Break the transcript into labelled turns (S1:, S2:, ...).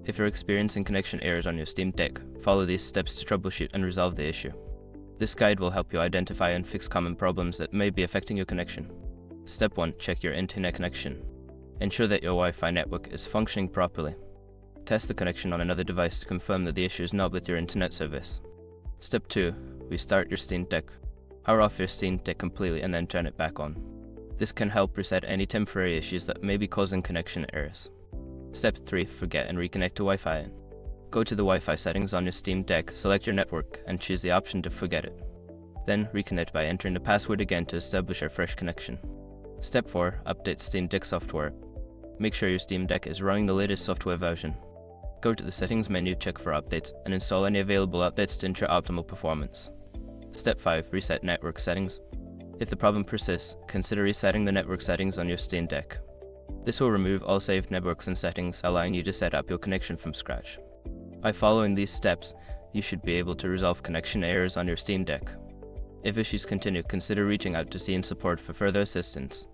S1: If you're experiencing connection errors on your Steam Deck, follow these steps to troubleshoot and resolve the issue. This guide will help you identify and fix common problems that may be affecting your connection. Step 1. Check your internet connection. Ensure that your Wi-Fi network is functioning properly. Test the connection on another device to confirm that the issue is not with your internet service. Step 2. Restart your Steam Deck. Power off your Steam Deck completely and then turn it back on. This can help reset any temporary issues that may be causing connection errors. Step 3. Forget and reconnect to Wi-Fi. Go to the Wi-Fi settings on your Steam Deck, select your network, and choose the option to forget it. Then reconnect by entering the password again to establish a fresh connection. Step 4. Update Steam Deck software. Make sure your Steam Deck is running the latest software version. Go to the settings menu, check for updates, and install any available updates to ensure optimal performance. Step 5. Reset network settings. If the problem persists, consider resetting the network settings on your Steam Deck. This will remove all saved networks and settings, allowing you to set up your connection from scratch. By following these steps, you should be able to resolve connection errors on your Steam Deck. If issues continue, consider reaching out to Steam support for further assistance.